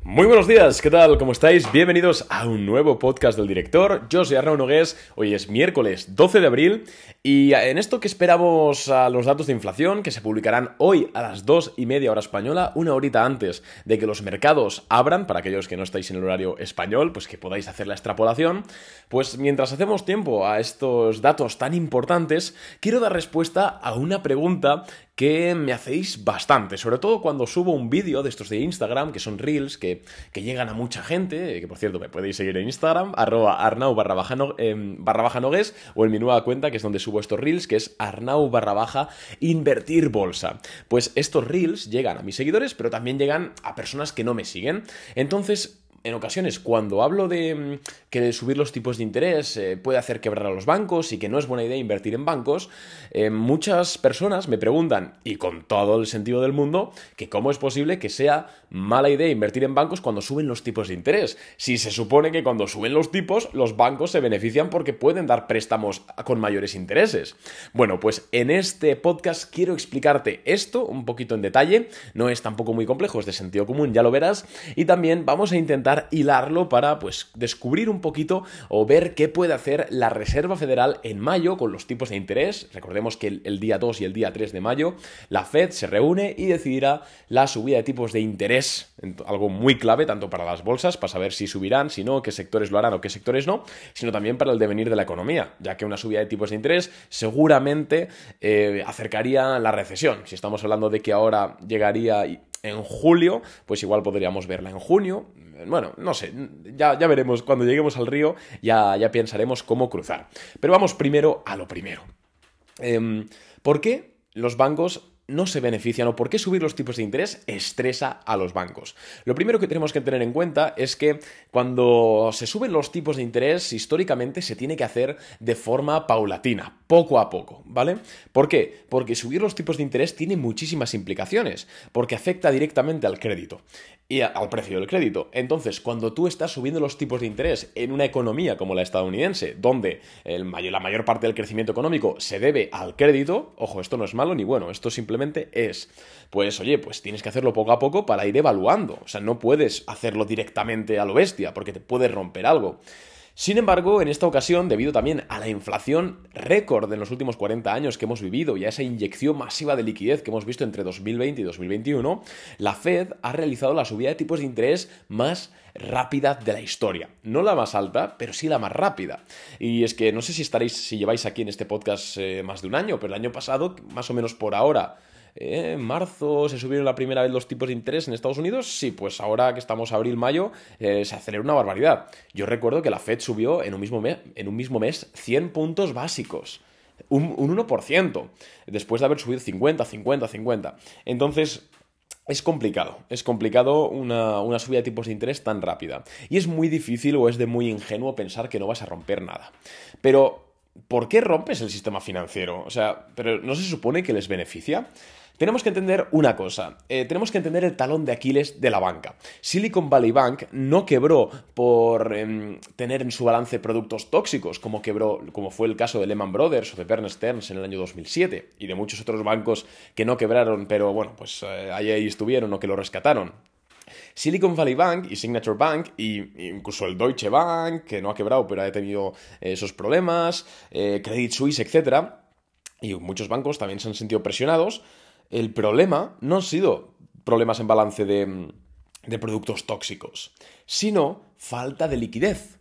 Muy buenos días, ¿qué tal? ¿Cómo estáis? Bienvenidos a un nuevo podcast del director. Yo soy Arnau Nogués, hoy es miércoles 12 de abril y en esto que esperamos a los datos de inflación que se publicarán hoy a las 2:30 hora española, una horita antes de que los mercados abran, para aquellos que no estáis en el horario español, pues que podáis hacer la extrapolación, pues mientras hacemos tiempo a estos datos tan importantes, quiero dar respuesta a una pregunta que me hacéis bastante, sobre todo cuando subo un vídeo de estos de Instagram, que son Reels, que llegan a mucha gente, que por cierto me podéis seguir en Instagram, @arnau_nogues, o en mi nueva cuenta, que es donde subo estos Reels, que es arnau_invertir bolsa. Pues estos Reels llegan a mis seguidores, pero también llegan a personas que no me siguen. Entonces, en ocasiones, cuando hablo de que subir los tipos de interés puede hacer quebrar a los bancos y que no es buena idea invertir en bancos, muchas personas me preguntan, y con todo el sentido del mundo, que cómo es posible que sea mala idea invertir en bancos cuando suben los tipos de interés. Si se supone que cuando suben los tipos, los bancos se benefician porque pueden dar préstamos con mayores intereses. Bueno, pues en este podcast quiero explicarte esto un poquito en detalle. No es tampoco muy complejo, es de sentido común, ya lo verás. Y también vamos a intentar hilarlo para pues descubrir un poquito o ver qué puede hacer la Reserva Federal en mayo con los tipos de interés. Recordemos que el día 2 y el día 3 de mayo la Fed se reúne y decidirá la subida de tipos de interés, algo muy clave tanto para las bolsas, para saber si subirán, si no, qué sectores lo harán o qué sectores no, sino también para el devenir de la economía, ya que una subida de tipos de interés seguramente acercaría la recesión. Si estamos hablando de que ahora llegaría en julio, pues igual podríamos verla en junio. Bueno, no sé, ya veremos. Cuando lleguemos al río ya pensaremos cómo cruzar. Pero vamos primero a lo primero. ¿Por qué los bancos no se benefician o por qué subir los tipos de interés estresa a los bancos? Lo primero que tenemos que tener en cuenta es que cuando se suben los tipos de interés, históricamente se tiene que hacer de forma paulatina, poco a poco, ¿vale? ¿Por qué? Porque subir los tipos de interés tiene muchísimas implicaciones, porque afecta directamente al crédito y al precio del crédito. Entonces, cuando tú estás subiendo los tipos de interés en una economía como la estadounidense, donde la mayor parte del crecimiento económico se debe al crédito, ojo, esto no es malo ni bueno, esto simplemente es, pues oye, pues tienes que hacerlo poco a poco para ir evaluando. O sea, no puedes hacerlo directamente a lo bestia, porque te puede romper algo. Sin embargo, en esta ocasión, debido también a la inflación récord en los últimos 40 años que hemos vivido y a esa inyección masiva de liquidez que hemos visto entre 2020 y 2021, la Fed ha realizado la subida de tipos de interés más rápida de la historia. No la más alta, pero sí la más rápida. Y es que no sé si lleváis aquí en este podcast más de un año, pero el año pasado, más o menos por ahora, en marzo se subieron la primera vez los tipos de interés en Estados Unidos. Sí, pues ahora que estamos abril-mayo se aceleró una barbaridad. Yo recuerdo que la Fed subió en un mismo mes 100 puntos básicos. Un 1%. Después de haber subido 50. Entonces, es complicado una subida de tipos de interés tan rápida. Y es muy difícil o es de muy ingenuo pensar que no vas a romper nada. Pero ¿por qué rompes el sistema financiero? O sea, ¿pero no se supone que les beneficia? Tenemos que entender una cosa, tenemos que entender el talón de Aquiles de la banca. Silicon Valley Bank no quebró por tener en su balance productos tóxicos, como fue el caso de Lehman Brothers o de Bear Stearns en el año 2007, y de muchos otros bancos que no quebraron, pero bueno, pues ahí estuvieron o que lo rescataron. Silicon Valley Bank y Signature Bank e incluso el Deutsche Bank, que no ha quebrado pero ha tenido esos problemas, Credit Suisse, etc. Y muchos bancos también se han sentido presionados. El problema no han sido problemas en balance de productos tóxicos, sino falta de liquidez.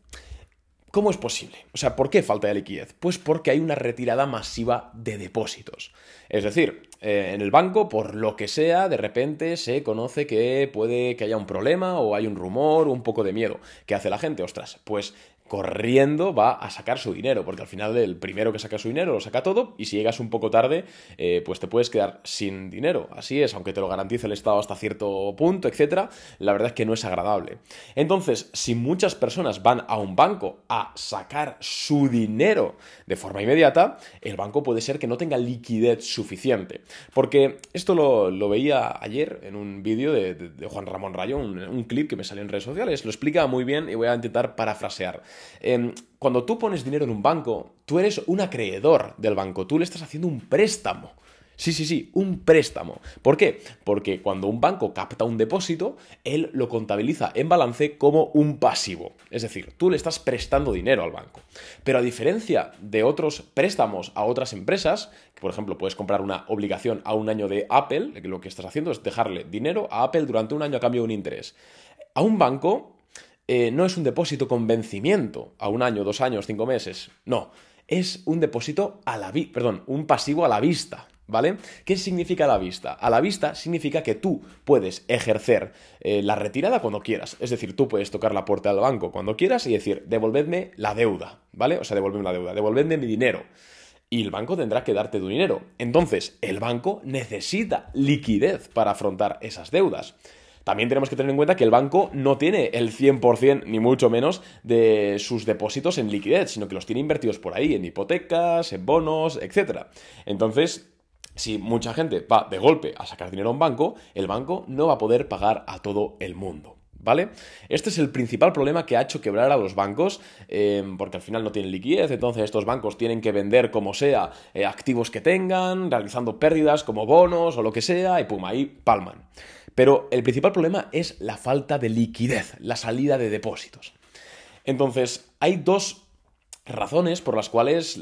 ¿Cómo es posible? O sea, ¿por qué falta de liquidez? Pues porque hay una retirada masiva de depósitos. Es decir, en el banco, por lo que sea, de repente se conoce que puede que haya un problema o hay un rumor o un poco de miedo. ¿Qué hace la gente? Ostras, pues corriendo va a sacar su dinero, porque al final el primero que saca su dinero lo saca todo y si llegas un poco tarde, pues te puedes quedar sin dinero. Así es, aunque te lo garantice el Estado hasta cierto punto, etcétera, la verdad es que no es agradable. Entonces, si muchas personas van a un banco a sacar su dinero de forma inmediata, el banco puede ser que no tenga liquidez suficiente. Porque esto lo veía ayer en un vídeo de Juan Ramón Rayo, un clip que me salió en redes sociales, lo explica muy bien y voy a intentar parafrasear. Cuando tú pones dinero en un banco, tú eres un acreedor del banco, tú le estás haciendo un préstamo. Sí, sí, sí, un préstamo. ¿Por qué? Porque cuando un banco capta un depósito, él lo contabiliza en balance como un pasivo. Es decir, tú le estás prestando dinero al banco. Pero a diferencia de otros préstamos a otras empresas, que por ejemplo puedes comprar una obligación a un año de Apple, lo que estás haciendo es dejarle dinero a Apple durante un año a cambio de un interés. A un banco no es un depósito con vencimiento a un año, 2 años, 5 meses. No, es un depósito un pasivo a la vista. ¿Vale? ¿Qué significa a la vista? A la vista significa que tú puedes ejercer la retirada cuando quieras. Es decir, tú puedes tocar la puerta del banco cuando quieras y decir, devolvedme la deuda, ¿vale? O sea, devolvedme la deuda, devolvedme mi dinero. Y el banco tendrá que darte tu dinero. Entonces, el banco necesita liquidez para afrontar esas deudas. También tenemos que tener en cuenta que el banco no tiene el 100%, ni mucho menos, de sus depósitos en liquidez, sino que los tiene invertidos por ahí, en hipotecas, en bonos, etc. Entonces, si mucha gente va de golpe a sacar dinero a un banco, el banco no va a poder pagar a todo el mundo, ¿vale? Este es el principal problema que ha hecho quebrar a los bancos, porque al final no tienen liquidez, entonces estos bancos tienen que vender como sea activos que tengan, realizando pérdidas como bonos o lo que sea, y pum, ahí palman. Pero el principal problema es la falta de liquidez, la salida de depósitos. Entonces, hay dos razones por las cuales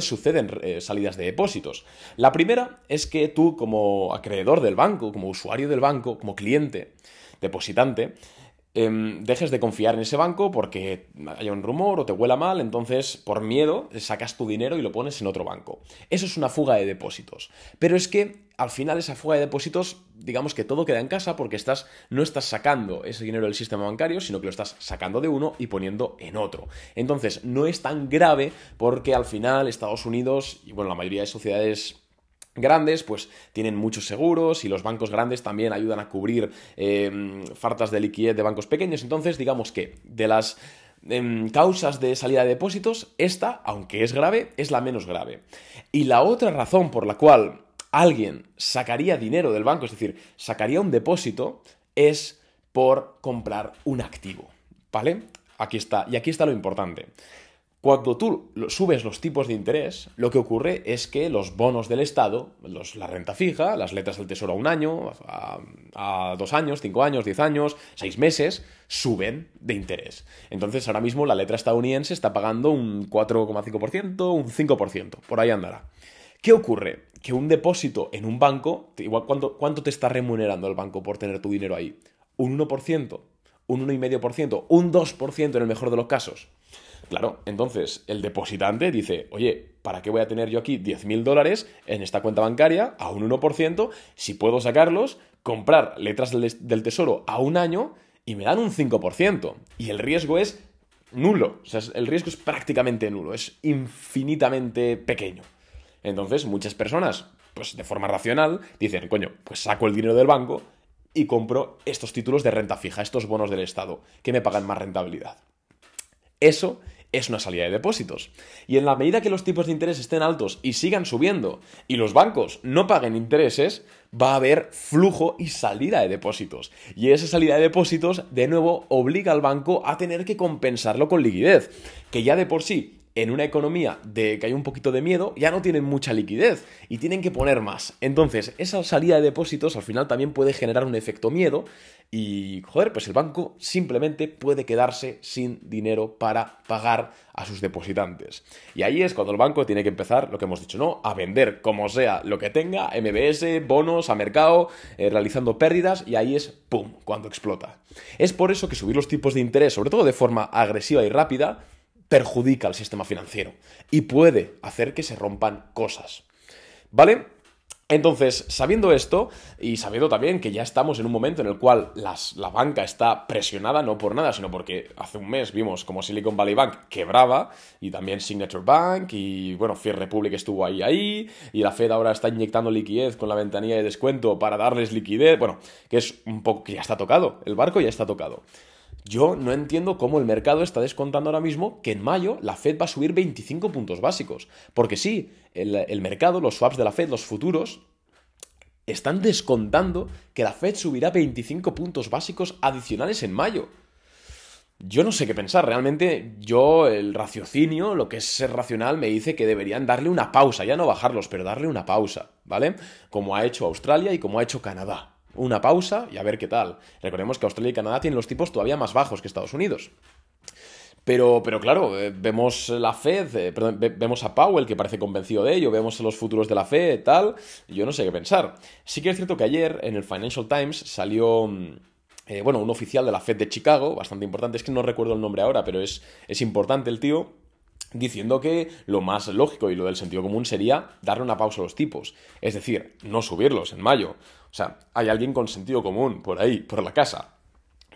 suceden salidas de depósitos. La primera es que tú, como acreedor del banco, como usuario del banco, como cliente, depositante, dejes de confiar en ese banco porque haya un rumor o te huela mal, entonces por miedo sacas tu dinero y lo pones en otro banco. Eso es una fuga de depósitos. Pero es que al final esa fuga de depósitos, digamos que todo queda en casa porque no estás sacando ese dinero del sistema bancario, sino que lo estás sacando de uno y poniendo en otro. Entonces no es tan grave porque al final Estados Unidos y bueno, la mayoría de sociedades grandes, pues tienen muchos seguros y los bancos grandes también ayudan a cubrir faltas de liquidez de bancos pequeños. Entonces, digamos que de las causas de salida de depósitos, esta, aunque es grave, es la menos grave. Y la otra razón por la cual alguien sacaría dinero del banco, es decir, sacaría un depósito, es por comprar un activo, ¿vale? Aquí está lo importante. Cuando tú subes los tipos de interés, lo que ocurre es que los bonos del Estado, la renta fija, las letras del Tesoro a un año, a 2 años, 5 años, 10 años, 6 meses, suben de interés. Entonces ahora mismo la letra estadounidense está pagando un 4,5%, un 5%, por ahí andará. ¿Qué ocurre? Que un depósito en un banco, igual ¿cuánto te está remunerando el banco por tener tu dinero ahí? ¿Un 1%? ¿Un 1,5%? ¿Un 2% en el mejor de los casos? Claro, entonces el depositante dice, oye, ¿para qué voy a tener yo aquí $10.000 en esta cuenta bancaria a un 1% si puedo sacarlos, comprar letras del Tesoro a un año y me dan un 5%? Y el riesgo es nulo, o sea, el riesgo es prácticamente nulo, es infinitamente pequeño. Entonces muchas personas, pues de forma racional, dicen, coño, pues saco el dinero del banco y compro estos títulos de renta fija, estos bonos del Estado, que me pagan más rentabilidad. Eso es una salida de depósitos. Y en la medida que los tipos de interés estén altos y sigan subiendo y los bancos no paguen intereses, va a haber flujo y salida de depósitos. Y esa salida de depósitos, de nuevo, obliga al banco a tener que compensarlo con liquidez, que ya de por sí, en una economía de que hay un poquito de miedo, ya no tienen mucha liquidez y tienen que poner más. Entonces, esa salida de depósitos al final también puede generar un efecto miedo y, joder, pues el banco simplemente puede quedarse sin dinero para pagar a sus depositantes. Y ahí es cuando el banco tiene que empezar, lo que hemos dicho, ¿no? A vender como sea lo que tenga, MBS, bonos, a mercado, realizando pérdidas, y ahí es, ¡pum!, cuando explota. Es por eso que subir los tipos de interés, sobre todo de forma agresiva y rápida, perjudica al sistema financiero y puede hacer que se rompan cosas, ¿vale? Entonces, sabiendo esto y sabiendo también que ya estamos en un momento en el cual la banca está presionada, no por nada, sino porque hace un mes vimos como Silicon Valley Bank quebraba y también Signature Bank y, bueno, First Republic estuvo ahí y la Fed ahora está inyectando liquidez con la ventanilla de descuento para darles liquidez, bueno, que es un poco que ya está tocado, el barco ya está tocado. Yo no entiendo cómo el mercado está descontando ahora mismo que en mayo la Fed va a subir 25 puntos básicos. Porque sí, el mercado, los swaps de la Fed, los futuros, están descontando que la Fed subirá 25 puntos básicos adicionales en mayo. Yo no sé qué pensar, realmente yo, el raciocinio, lo que es ser racional, me dice que deberían darle una pausa, ya no bajarlos, pero darle una pausa, ¿vale? Como ha hecho Australia y como ha hecho Canadá. Una pausa y a ver qué tal. Recordemos que Australia y Canadá tienen los tipos todavía más bajos que Estados Unidos. Pero claro, vemos la Fed, vemos a Powell que parece convencido de ello, vemos los futuros de la Fed, tal, yo no sé qué pensar. Sí que es cierto que ayer en el Financial Times salió, un oficial de la Fed de Chicago, bastante importante, es que no recuerdo el nombre ahora, pero es importante el tío, diciendo que lo más lógico y lo del sentido común sería darle una pausa a los tipos, es decir, no subirlos en mayo. O sea, hay alguien con sentido común por ahí, por la casa.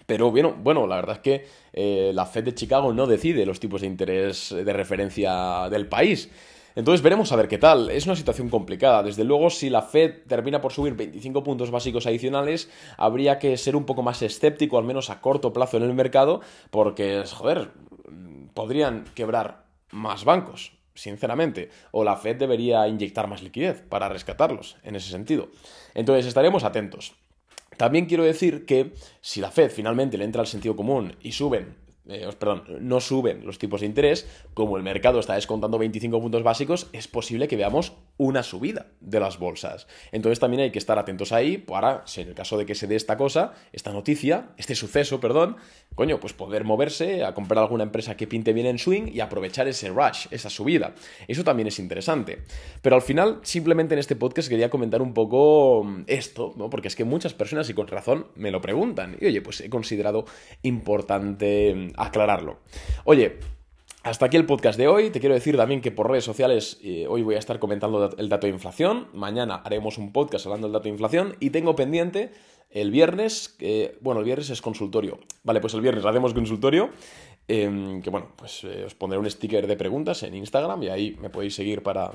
Pero bueno, la verdad es que la Fed de Chicago no decide los tipos de interés de referencia del país. Entonces veremos a ver qué tal. Es una situación complicada. Desde luego, si la Fed termina por subir 25 puntos básicos adicionales, habría que ser un poco más escéptico, al menos a corto plazo en el mercado, porque, joder, podrían quebrar más bancos, sinceramente. O la Fed debería inyectar más liquidez para rescatarlos, en ese sentido. Entonces estaremos atentos. También quiero decir que si la Fed finalmente le entra al sentido común y no suben los tipos de interés, como el mercado está descontando 25 puntos básicos, es posible que veamos una subida de las bolsas. Entonces también hay que estar atentos ahí para, si en el caso de que se dé esta noticia, este suceso, pues poder moverse a comprar alguna empresa que pinte bien en swing y aprovechar ese rush, esa subida. Eso también es interesante. Pero al final, simplemente en este podcast quería comentar un poco esto, ¿no? Porque es que muchas personas, y con razón, me lo preguntan. Y oye, pues he considerado importante aclararlo. Oye, hasta aquí el podcast de hoy. Te quiero decir también que por redes sociales hoy voy a estar comentando el dato de inflación. Mañana haremos un podcast hablando del dato de inflación. Y tengo pendiente el viernes, el viernes es consultorio. Vale, pues el viernes haremos consultorio. Os pondré un sticker de preguntas en Instagram y ahí me podéis seguir para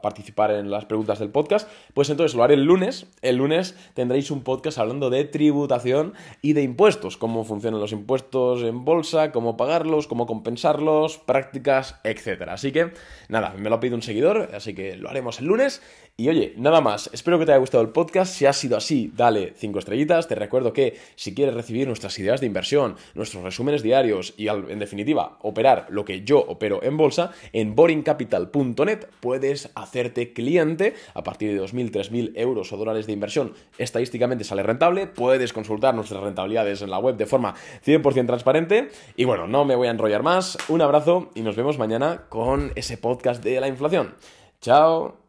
participar en las preguntas del podcast. Pues entonces lo haré el lunes. El lunes tendréis un podcast hablando de tributación y de impuestos, cómo funcionan los impuestos en bolsa, cómo pagarlos, cómo compensarlos, prácticas, etcétera. Así que, nada, me lo ha pedido un seguidor, así que lo haremos el lunes. Y oye, nada más, espero que te haya gustado el podcast. Si ha sido así, dale 5 estrellitas. Te recuerdo que si quieres recibir nuestras ideas de inversión, nuestros resúmenes diarios y en definitiva operar lo que yo opero en bolsa, en boringcapital.net puedes hacerte cliente a partir de 2.000, 3.000 euros o dólares de inversión. Estadísticamente sale rentable, puedes consultar nuestras rentabilidades en la web de forma 100% transparente. Y bueno, no me voy a enrollar más. Un abrazo y nos vemos mañana con ese podcast de la inflación. Chao.